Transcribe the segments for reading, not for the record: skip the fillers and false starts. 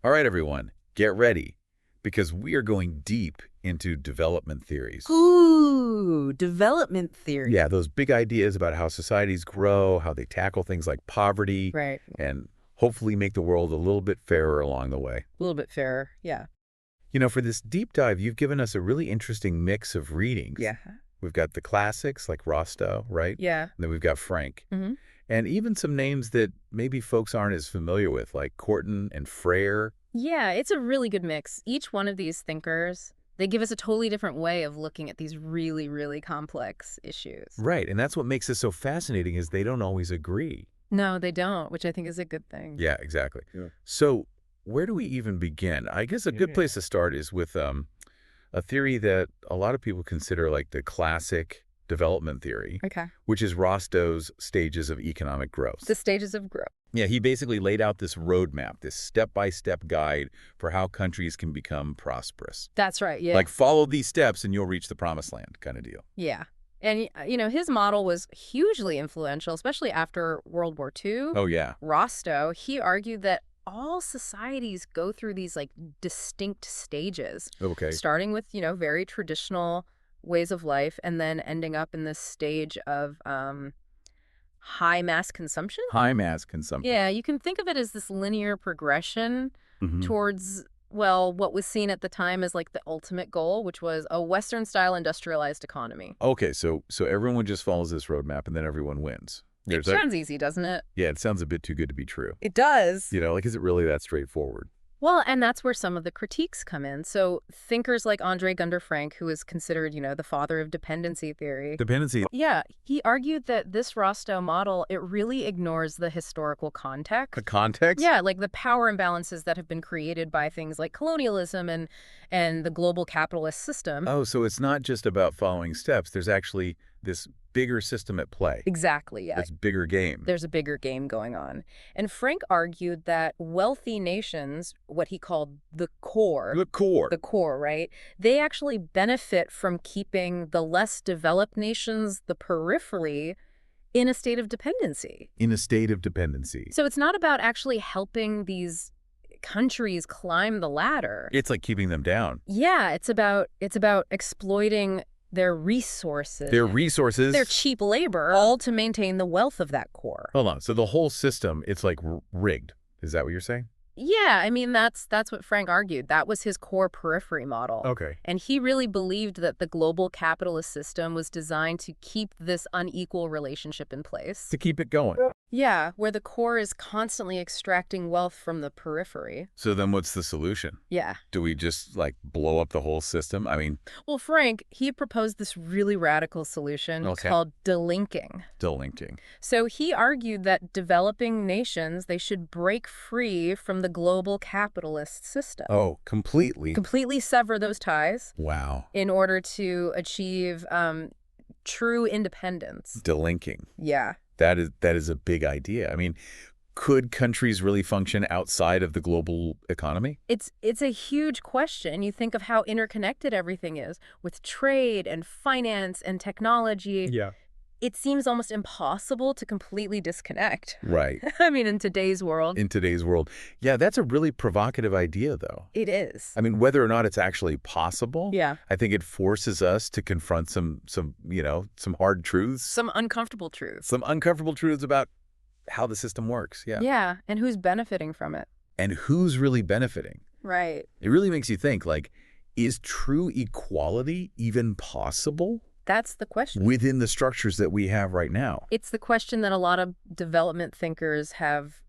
All right, everyone, get ready, because we are going deep into development theories. Ooh, development theory. Yeah, those big ideas about how societies grow, how they tackle things like poverty, Right. and hopefully make the world a little bit fairer along the way. A little bit fairer. Yeah. For this deep dive, you've given us a really interesting mix of readings. Yeah. We've got the classics like Rostow, right? Yeah. And then we've got Frank. hmm And even some names that maybe folks aren't as familiar with, like Korten and Freire. Yeah, it's a really good mix. Each one of these thinkers, they give us a totally different way of looking at these really, really complex issues. Right, and that's what makes this so fascinating is they don't always agree. No, they don't, which I think is a good thing. Yeah, exactly. Yeah. So where do we even begin? I guess a good place to start is with a theory that a lot of people consider like the classic development theory, Okay. which is Rostow's stages of economic growth. The stages of growth. Yeah, he basically laid out this roadmap, this step-by-step guide for how countries can become prosperous. That's right. Yeah. Like, follow these steps and you'll reach the promised land kind of deal. Yeah. And, his model was hugely influential, especially after World War II. Oh, yeah. Rostow, he argued that all societies go through these like distinct stages, Okay. starting with, very traditional ways of life and then ending up in this stage of high mass consumption. High mass consumption. Yeah, you can think of it as this linear progression Mhm. towards, well, what was seen at the time as like the ultimate goal, which was a Western-style industrialized economy. Okay, so everyone just follows this roadmap and then everyone wins. It sounds easy, doesn't it? Yeah, it sounds a bit too good to be true. It does. Is it really that straightforward? Well, and that's where some of the critiques come in. So thinkers like André Gunder Frank, who is considered, the father of dependency theory. Dependency. Yeah, he argued that this Rostow model, it really ignores the historical context. The context? Yeah, like the power imbalances that have been created by things like colonialism and the global capitalist system. Oh, so it's not just about following steps. There's actually this bigger system at play. Exactly, yeah. This bigger game. There's a bigger game going on. And Frank argued that wealthy nations, what he called the core, The core. right? They actually benefit from keeping the less developed nations, the periphery, in a state of dependency. In a state of dependency. So it's not about actually helping these countries climb the ladder. It's like keeping them down. Yeah, it's about exploiting their resources. Their cheap labor, all to maintain the wealth of that core. Hold on. So the whole system, it's like rigged. Is that what you're saying? Yeah, I mean, that's what Frank argued. That was his core periphery model. Okay. And he really believed that the global capitalist system was designed to keep this unequal relationship in place. To keep it going. Yeah, where the core is constantly extracting wealth from the periphery. So then what's the solution? Yeah. Do we just like blow up the whole system? I mean, Well, Frank, he proposed this really radical solution called delinking. delinking. So he argued that developing nations, they should break free from the global capitalist system. Oh, completely. Completely sever those ties Wow. in order to achieve true independence. Delinking. Yeah. That is a big idea. I mean, could countries really function outside of the global economy? It's a huge question. You think of how interconnected everything is with trade and finance and technology. Yeah. It seems almost impossible to completely disconnect. Right. I mean, in today's world. In today's world. Yeah, that's a really provocative idea, though. It is. I mean, whether or not it's actually possible, Yeah. I think it forces us to confront some hard truths, Some uncomfortable truths. some uncomfortable truths about how the system works. Yeah. Yeah, and who's benefiting from it? And who's really benefiting? Right. It really makes you think, like, is true equality even possible That's the question. within the structures that we have right now? It's the question that a lot of development thinkers have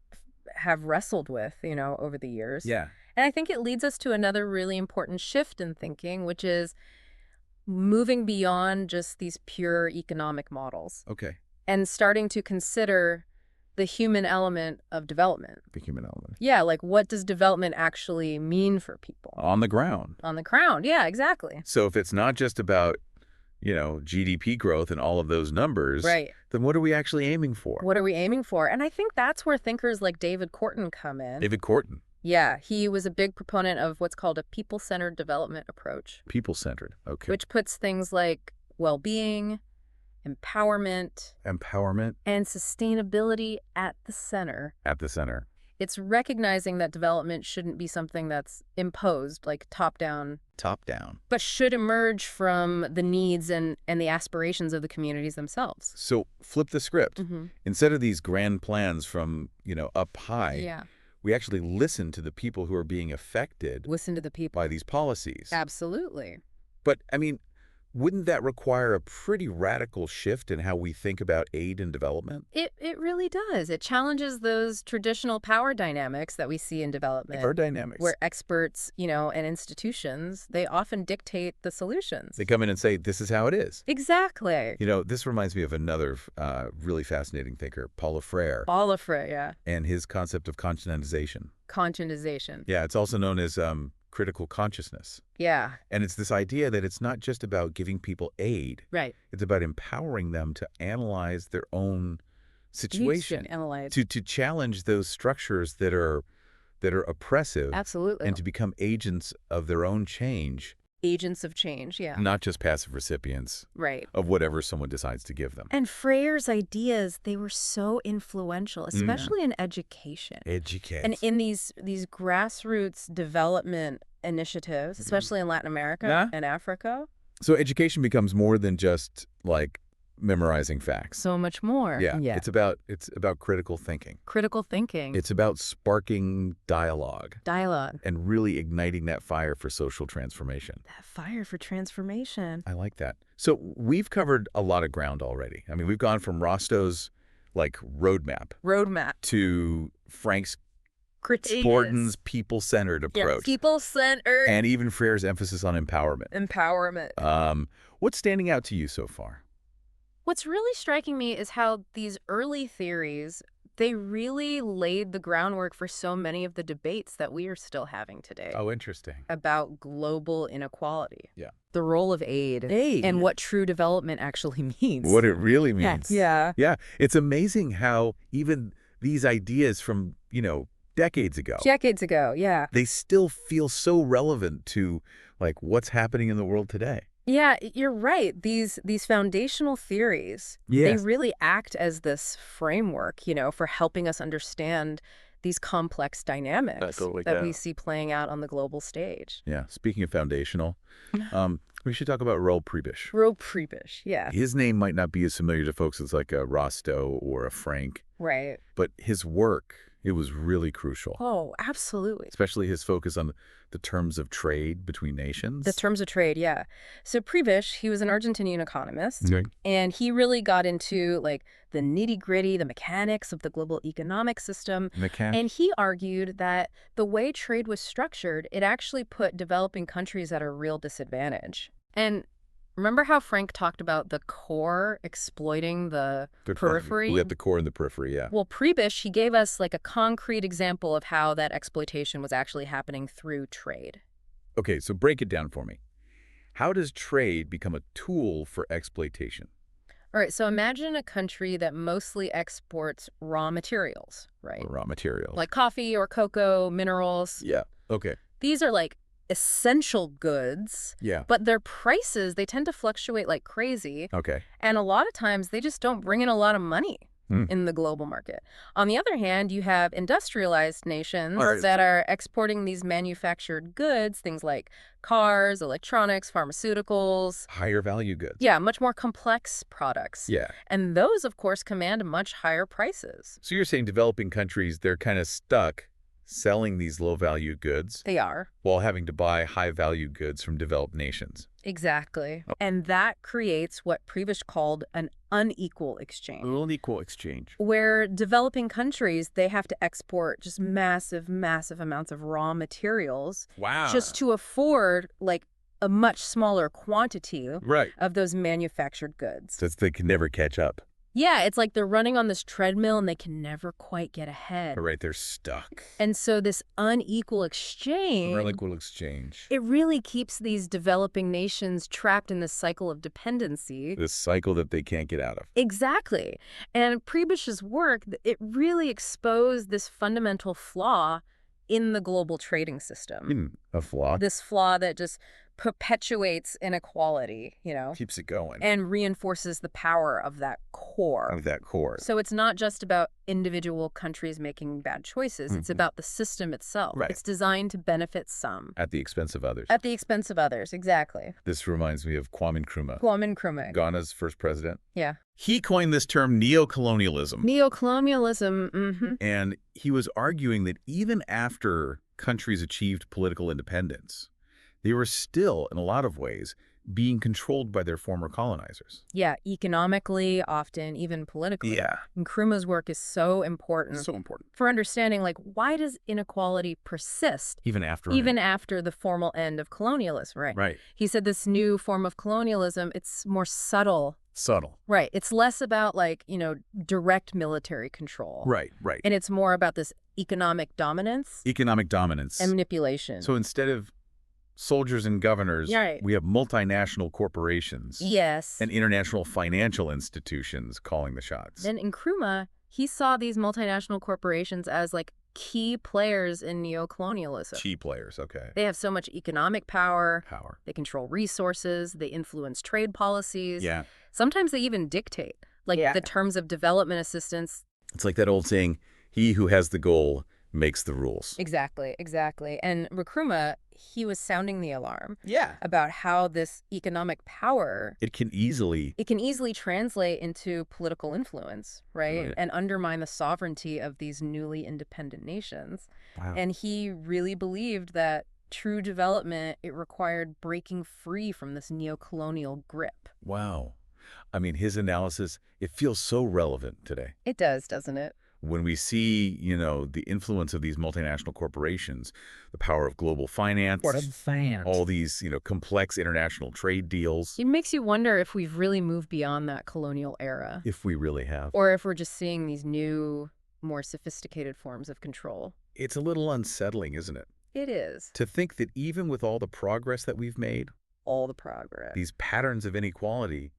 wrestled with, over the years. Yeah. And I think it leads us to another really important shift in thinking, which is moving beyond just these pure economic models Okay. and starting to consider the human element of development. The human element. Yeah, like what does development actually mean for people? On the ground. On the ground, yeah, exactly. So if it's not just about, GDP growth and all of those numbers, Right. then what are we actually aiming for? What are we aiming for? And I think that's where thinkers like David Korten come in. David Korten, Yeah, he was a big proponent of what's called a people-centered development approach, people-centered. Okay. which puts things like well-being, empowerment, Empowerment and sustainability at the center. at the center. It's recognizing that development shouldn't be something that's imposed, like top-down, Top-down. but should emerge from the needs and the aspirations of the communities themselves. So flip the script. Mm-hmm. Instead of these grand plans from, up high, Yeah. we actually listen to the people who are being affected Listen to the people. by these policies. Absolutely. But, I mean, wouldn't that require a pretty radical shift in how we think about aid and development? It really does. It challenges those traditional power dynamics that we see in development. Power dynamics. Where experts, and institutions, they often dictate the solutions. They come in and say, this is how it is. Exactly. This reminds me of another really fascinating thinker, Paulo Freire. Paulo Freire, yeah. And his concept of conscientization. Conscientization. Yeah, it's also known as critical consciousness. Yeah. And it's this idea that it's not just about giving people aid. Right. It's about empowering them to analyze their own situation. To challenge those structures that are oppressive. Absolutely. And to become agents of their own change. Agents of change, yeah. Not just passive recipients. Right. Of whatever someone decides to give them. And Freire's ideas, they were so influential, especially in education. And in these grassroots development initiatives, especially in Latin America and Africa. So education becomes more than just like memorizing facts. So much more. Yeah. It's about critical thinking. Critical thinking. It's about sparking dialogue. Dialogue. And really igniting that fire for social transformation. That fire for transformation. I like that. So we've covered a lot of ground already. I mean, we've gone from Rostow's roadmap to Frank's Korten's people-centered approach. Yeah, people-centered. And even Freire's emphasis on empowerment. What's standing out to you so far? What's really striking me is how these early theories, they really laid the groundwork for so many of the debates that we are still having today. Oh, interesting. About global inequality. Yeah. The role of aid. And what true development actually means. What it really means. Yeah. Yeah. It's amazing how even these ideas from, decades ago, yeah. they still feel so relevant to what's happening in the world today. Yeah, you're right. These foundational theories, they really act as this framework, for helping us understand these complex dynamics that we see playing out on the global stage. Yeah. Speaking of foundational, we should talk about Raul Prebisch. Raul Prebisch, yeah. His name might not be as familiar to folks as like a Rostow or a Frank. Right. But his work, it was really crucial. Oh, absolutely. Especially his focus on the terms of trade between nations. The terms of trade, yeah. So Prebisch, he was an Argentinian economist, and he really got into the nitty-gritty, the mechanics of the global economic system. And he argued that the way trade was structured, it actually put developing countries at a real disadvantage. And remember how Frank talked about the core exploiting the periphery? We have the core and the periphery, yeah. Well, Prebisch, he gave us a concrete example of how that exploitation was actually happening through trade. Okay, so break it down for me. How does trade become a tool for exploitation? All right, so imagine a country that mostly exports raw materials, right? Raw materials. Like coffee or cocoa, minerals. Yeah, okay. These are essential goods. Yeah. But their prices, they tend to fluctuate like crazy. Okay. And a lot of times they just don't bring in a lot of money in the global market. On the other hand, you have industrialized nations that are exporting these manufactured goods, things like cars, electronics, pharmaceuticals. Higher value goods. Yeah, much more complex products. Yeah. And those, of course, command much higher prices. So you're saying developing countries, they're kind of stuck selling these low-value goods. They are. While having to buy high-value goods from developed nations. Exactly. And that creates what Prebisch called an unequal exchange. Unequal exchange. Where developing countries, they have to export just massive, massive amounts of raw materials. Wow. Just to afford, a much smaller quantity of those manufactured goods. So they can never catch up. Yeah, it's like they're running on this treadmill and they can never quite get ahead. Right, they're stuck. And so this unequal exchange, it really keeps these developing nations trapped in this cycle of dependency. This cycle that they can't get out of. Exactly. And Prebisch's work, it really exposed this fundamental flaw in the global trading system. A flaw? This flaw that just perpetuates inequality, Keeps it going. and reinforces the power of that core. So it's not just about individual countries making bad choices. It's about the system itself. Right. It's designed to benefit some. At the expense of others. At the expense of others, exactly. This reminds me of Kwame Nkrumah. Kwame Nkrumah. Ghana's first president. Yeah. He coined this term neocolonialism. Neocolonialism, And he was arguing that even after countries achieved political independence, they were still, in a lot of ways, being controlled by their former colonizers. Yeah, economically, often, even politically. Yeah. Nkrumah's work is so important. So important. For understanding, why does inequality persist? Even after the formal end of colonialism, right? Right. He said this new form of colonialism, it's more subtle. Right. It's less about, direct military control. Right. And it's more about this economic dominance. And manipulation. So instead of soldiers and governors, right, we have multinational corporations. Yes. And international financial institutions calling the shots. Then Nkrumah, he saw these multinational corporations as key players in neocolonialism. Key players, okay. They have so much economic power. They control resources. They influence trade policies. Yeah. Sometimes they even dictate, the terms of development assistance. It's like that old saying, he who has the goal makes the rules. Exactly. And Nkrumah, he was sounding the alarm. Yeah. About how this economic power, it can easily translate into political influence, right? And undermine the sovereignty of these newly independent nations. Wow. And he really believed that true development, it required breaking free from this neocolonial grip. Wow. I mean, his analysis, it feels so relevant today. It does, doesn't it? When we see, the influence of these multinational corporations, the power of global finance, all these, complex international trade deals. It makes you wonder if we've really moved beyond that colonial era. If we really have. Or if we're just seeing these new, more sophisticated forms of control. It's a little unsettling, isn't it? It is. To think that even with all the progress that we've made, these patterns of inequality,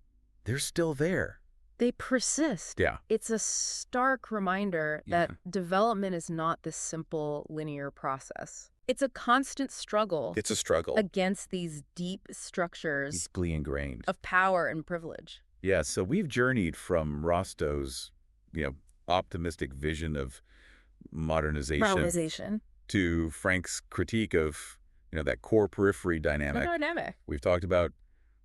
they're still there. They persist. Yeah. It's a stark reminder that development is not this simple linear process. It's a constant struggle. It's a struggle. Against these deep structures. Deeply ingrained. Of power and privilege. Yeah, so we've journeyed from Rostow's, optimistic vision of modernization. To Frank's critique of, that core periphery dynamic. We've talked about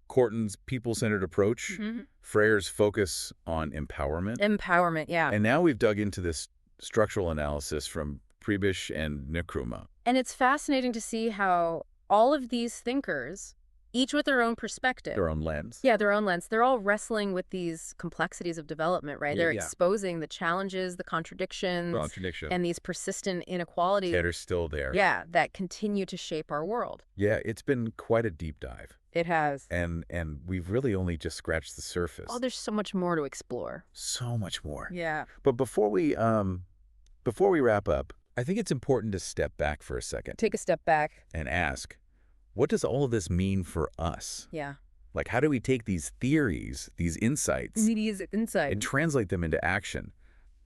Korten's people-centered approach, Freire's focus on empowerment. Yeah. And now we've dug into this structural analysis from Prebisch and Nkrumah. And it's fascinating to see how all of these thinkers, each with their own perspective. Their own lens. Yeah, their own lens. They're all wrestling with these complexities of development, right? They're exposing the challenges, the contradictions, and these persistent inequalities that are still there. Yeah, that continue to shape our world. Yeah, it's been quite a deep dive. It has. And we've really only just scratched the surface. Oh, there's so much more to explore. So much more. Yeah. But before we wrap up, I think it's important to step back for a second. Take a step back. And ask, what does all of this mean for us? Yeah. How do we take these theories, these insights, and translate them into action?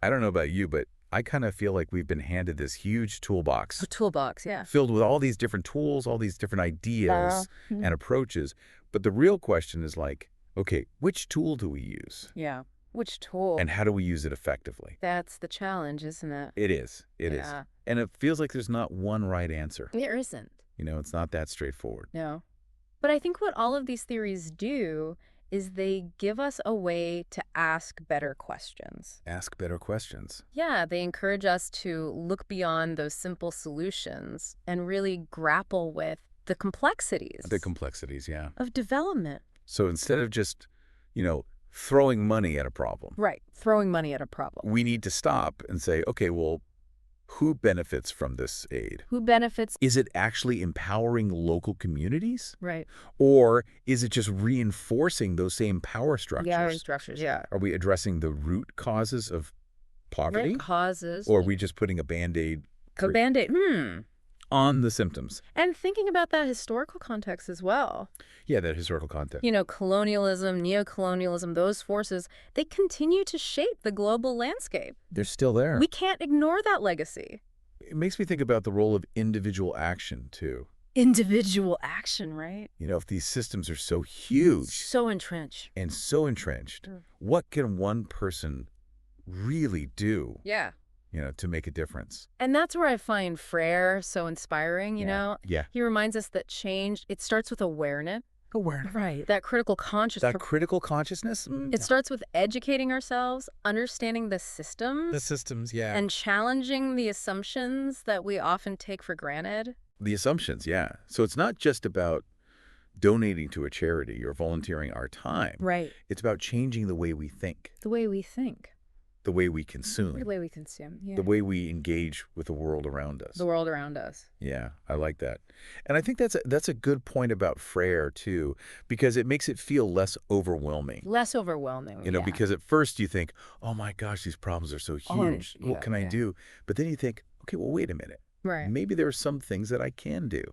I don't know about you, but I kind of feel like we've been handed this huge toolbox. A toolbox, yeah. Filled with all these different tools, all these different ideas and approaches. But the real question is okay, which tool do we use? Yeah. Which tool? And how do we use it effectively? That's the challenge, isn't it? It is. It is. And it feels like there's not one right answer. There isn't. It's not that straightforward. No. But I think what all of these theories do is they give us a way to ask better questions. Ask better questions. Yeah, they encourage us to look beyond those simple solutions and really grapple with the complexities. Of development. So instead of just, throwing money at a problem. Right, throwing money at a problem. We need to stop and say, okay, well, who benefits from this aid? Who benefits? Is it actually empowering local communities? Right. Or is it just reinforcing those same power structures? Yeah. Are we addressing the root causes of poverty? Or are we just putting a Band-Aid? On the symptoms. And thinking about that historical context as well. Yeah, that historical context. Colonialism, neocolonialism, those forces, they continue to shape the global landscape. They're still there. We can't ignore that legacy. It makes me think about the role of individual action, too. individual action, right? You know, if these systems are so huge. So entrenched. And so entrenched, what can one person really do? Yeah. You know, to make a difference. And that's where I find Freire so inspiring, you know? Yeah. He reminds us that change, it starts with awareness. Awareness. Right. That critical consciousness. That critical consciousness? It starts with educating ourselves, understanding the systems. The systems, yeah. And challenging the assumptions that we often take for granted. The assumptions, yeah. So it's not just about donating to a charity or volunteering our time. Right. It's about changing the way we think. The way we think. The way we consume. The way we consume, yeah. The way we engage with the world around us. The world around us. Yeah, I like that. And I think that's a good point about Freire, too, because it makes it feel less overwhelming. Less overwhelming, You know, because at first you think, oh, my gosh, these problems are so huge. What can I do? But then you think, okay, well, wait a minute. Right. Maybe there are some things that I can do.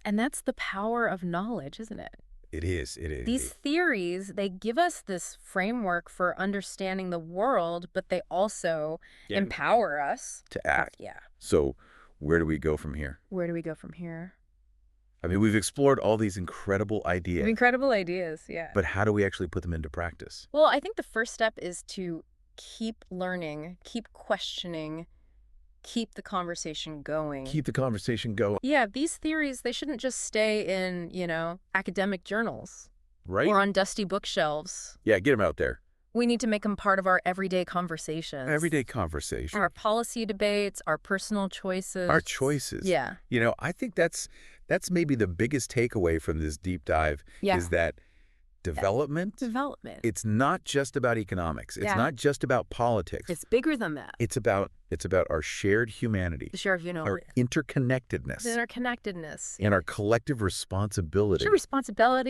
And that's the power of knowledge, isn't it? It is. It is. These theories, they give us this framework for understanding the world, but they also empower us to act. Yeah. So where do we go from here? Where do we go from here? I mean, we've explored all these incredible ideas. Incredible ideas, yeah. But how do we actually put them into practice? Well, I think the first step is to keep learning, keep questioning, keep the conversation going. Keep the conversation going. Yeah, these theories, they shouldn't just stay in, you know, academic journals. Right. Or on dusty bookshelves. Yeah, get them out there. We need to make them part of our everyday conversations. Everyday conversation. Our policy debates, our personal choices. Our choices. Yeah. You know, I think that's maybe the biggest takeaway from this deep dive is that development, it's not just about economics. It's not just about politics. It's bigger than that. It's about our shared humanity. The shared, you know, our interconnectedness. And our collective responsibility.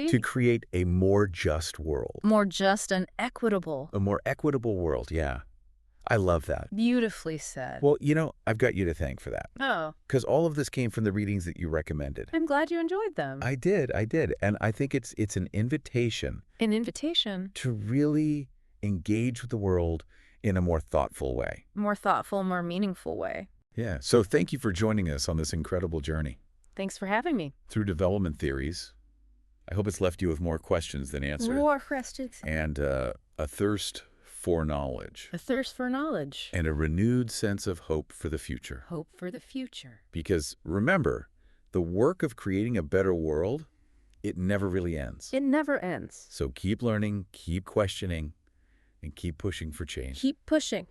To create a more just world. More just and equitable. A more equitable world, yeah. I love that. Beautifully said. Well, you know, I've got you to thank for that. Oh. Because all of this came from the readings that you recommended. I'm glad you enjoyed them. I did. And I think it's an invitation. An invitation. To really engage with the world in a more thoughtful way. More thoughtful, more meaningful way. Yeah. So thank you for joining us on this incredible journey. Thanks for having me. Through development theories. I hope it's left you with more questions than answers. More questions. And a thirst for knowledge. A thirst for knowledge. And a renewed sense of hope for the future. Hope for the future. Because remember, the work of creating a better world, it never really ends. It never ends. So keep learning, keep questioning, and keep pushing for change. Keep pushing.